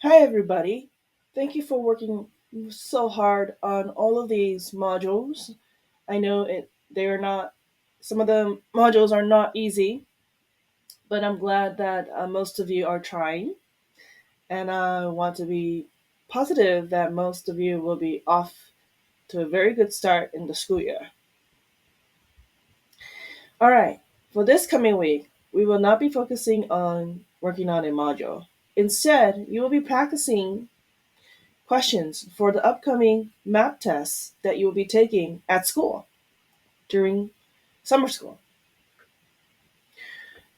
Hi, everybody. Thank you for working so hard on all of these modules. I know they are not, some of the modules are not easy, but I'm glad that most of you are trying. And I want to be positive that most of you will be off to a very good start in the school year. All right, for this coming week, we will not be focusing on working on a module. Instead, you will be practicing questions for the upcoming map tests that you will be taking at school during summer school.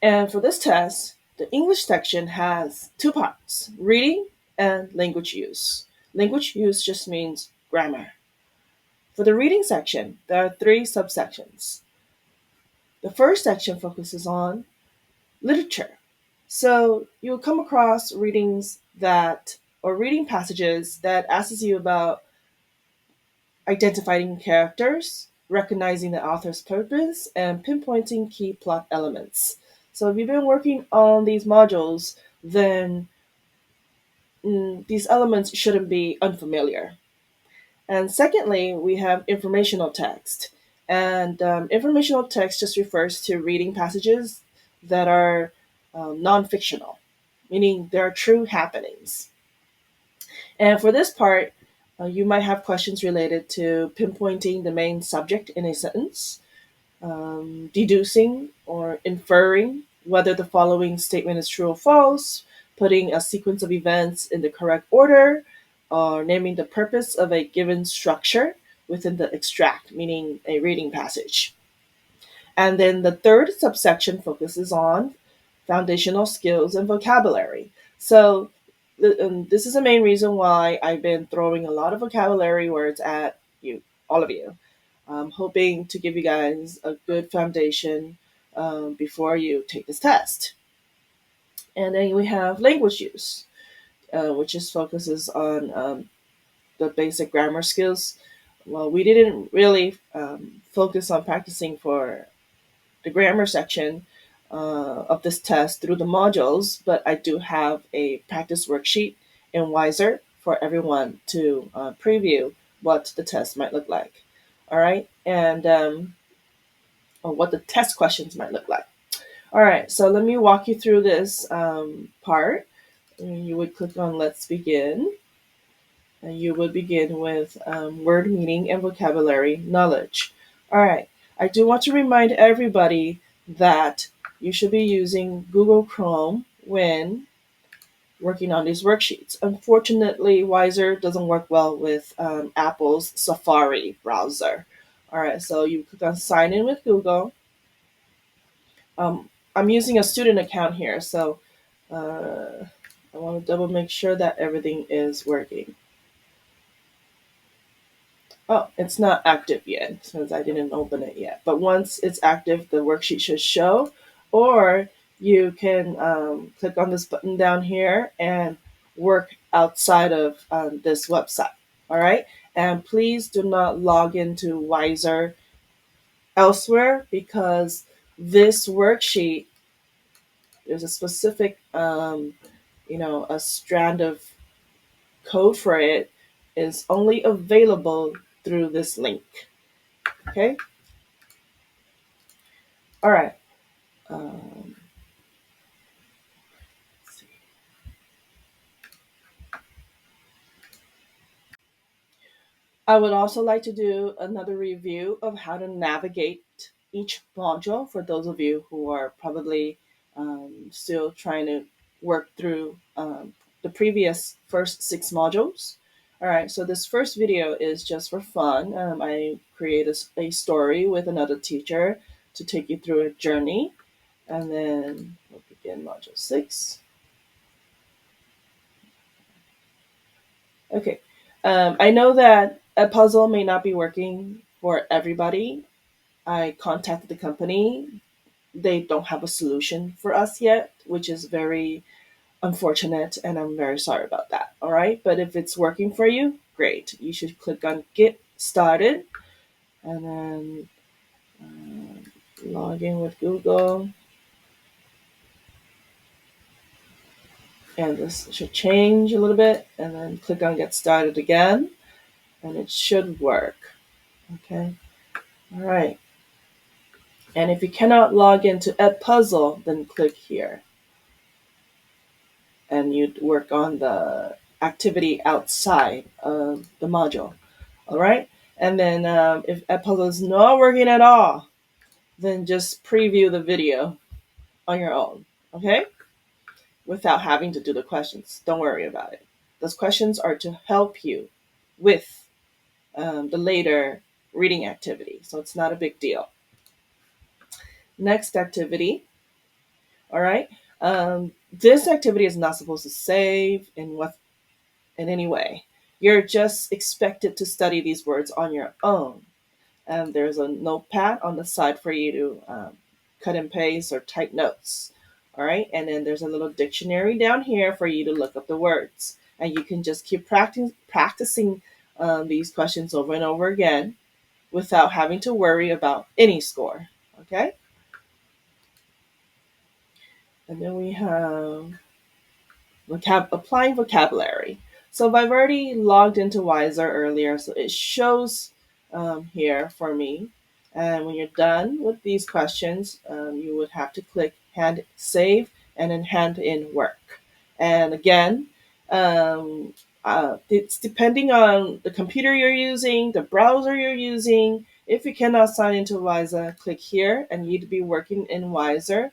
And for this test, the English section has two parts: reading and language use. Language use just means grammar. For the reading section, there are three subsections. The first section focuses on literature. So you'll come across readings that, or reading passages that asks you about identifying characters, recognizing the author's purpose, and pinpointing key plot elements. So if you've been working on these modules, then these elements shouldn't be unfamiliar. And secondly, we have informational text. And informational text just refers to reading passages that are non fictional, meaning there are true happenings. And for this part, you might have questions related to pinpointing the main subject in a sentence, deducing or inferring whether the following statement is true or false, putting a sequence of events in the correct order, or naming the purpose of a given structure within the extract, meaning a reading passage. And then the third subsection focuses on foundational skills and vocabulary. So this is the main reason why I've been throwing a lot of vocabulary words at you, all of you. I'm hoping to give you guys a good foundation before you take this test. And then we have language use, which just focuses on the basic grammar skills. Well, we didn't really focus on practicing for the grammar section of this test through the modules, but I do have a practice worksheet in Wiser for everyone to preview what the test might look like. All right, and or what the test questions might look like. All right, so let me walk you through this part. You would click on Let's Begin. And you would begin with word meaning and vocabulary knowledge. All right, I do want to remind everybody that you should be using Google Chrome when working on these worksheets. Unfortunately, Wiser doesn't work well with Apple's Safari browser. All right, so you click on Sign in with Google. I'm using a student account here, so I want to double make sure that everything is working. Oh, it's not active yet since I didn't open it yet. But once it's active, the worksheet should show. Or you can click on this button down here and work outside of this website. All right. And please do not log into Wiser elsewhere because this worksheet, there's a specific, a strand of code for it is only available through this link. Okay. All right. Um, let's see. I would also like to do another review of how to navigate each module for those of you who are probably still trying to work through the previous first six modules. All right, so this first video is just for fun. I create a story with another teacher to take you through a journey, and then we'll begin module six. Okay. I know that a puzzle may not be working for everybody. I contacted the company. They don't have a solution for us yet, which is very unfortunate, and I'm very sorry about that. All right. But if it's working for you, great. You should click on Get Started and then log in with Google. And this should change a little bit, and then click on Get Started again, and it should work. Okay, all right. And if you cannot log into Edpuzzle, then click here, and you'd work on the activity outside of the module. All right, and then if Edpuzzle is not working at all, then just preview the video on your own. Okay, without having to do the questions. Don't worry about it. Those questions are to help you with the later reading activity, so it's not a big deal. Next activity. All right. This activity is not supposed to save in any way. You're just expected to study these words on your own. And there's a notepad on the side for you to cut and paste or type notes. All right. And then there's a little dictionary down here for you to look up the words. And you can just keep practicing these questions over and over again without having to worry about any score. Okay. And then we have applying vocabulary. So I've already logged into Wiser earlier, so it shows here for me. And when you're done with these questions, you would have to click hand save and then hand in work. And again, it's depending on the computer you're using, the browser you're using. If you cannot sign into Wiser, click here, and you'd be working in Wiser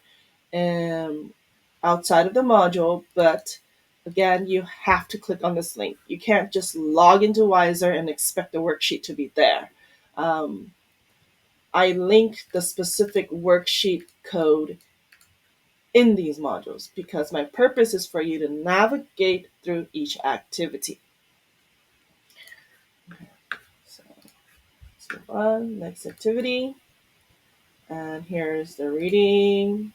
outside of the module, but again, you have to click on this link. You can't just log into Wiser and expect the worksheet to be there. I link the specific worksheet code in these modules because my purpose is for you to navigate through each activity. Okay, so let's move on. Next activity. And here's the reading.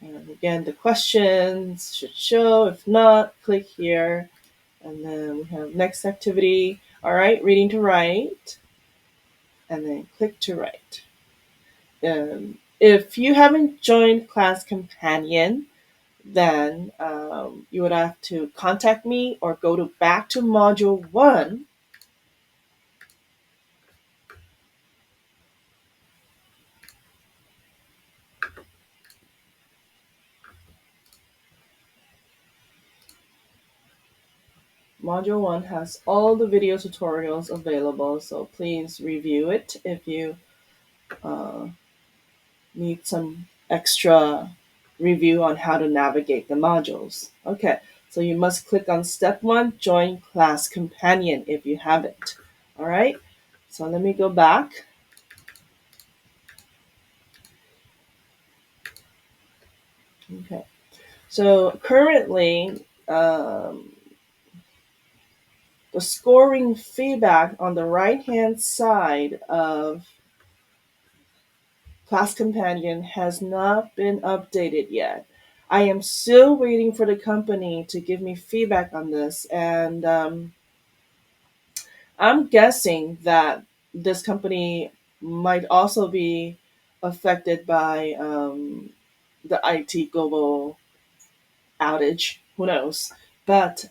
And again, the questions should show. If not, click here. And then we have next activity. All right, reading to write. And then click to write. If you haven't joined Class Companion, then you would have to contact me or go back to Module 1. Module 1 has all the video tutorials available, so please review it if you need some extra review on how to navigate the modules. Okay, so you must click on step 1, join Class Companion if you haven't. All right, so let me go back. Okay, so currently the scoring feedback on the right-hand side of Class Companion has not been updated yet. I am still waiting for the company to give me feedback on this, and I'm guessing that this company might also be affected by the IT global outage. Who knows? But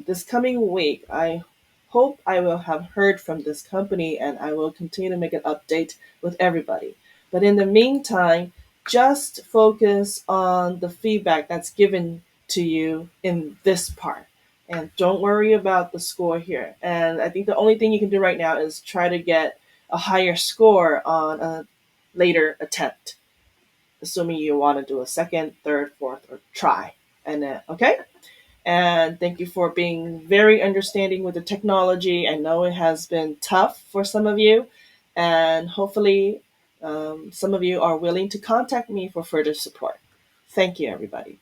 this coming week, I hope I will have heard from this company and I will continue to make an update with everybody. But in the meantime, just focus on the feedback that's given to you in this part. And don't worry about the score here. And I think the only thing you can do right now is try to get a higher score on a later attempt, assuming you want to do a second, third, fourth, or try. And then, okay? And thank you for being very understanding with the technology. I know it has been tough for some of you, and hopefully, some of you are willing to contact me for further support. Thank you, everybody.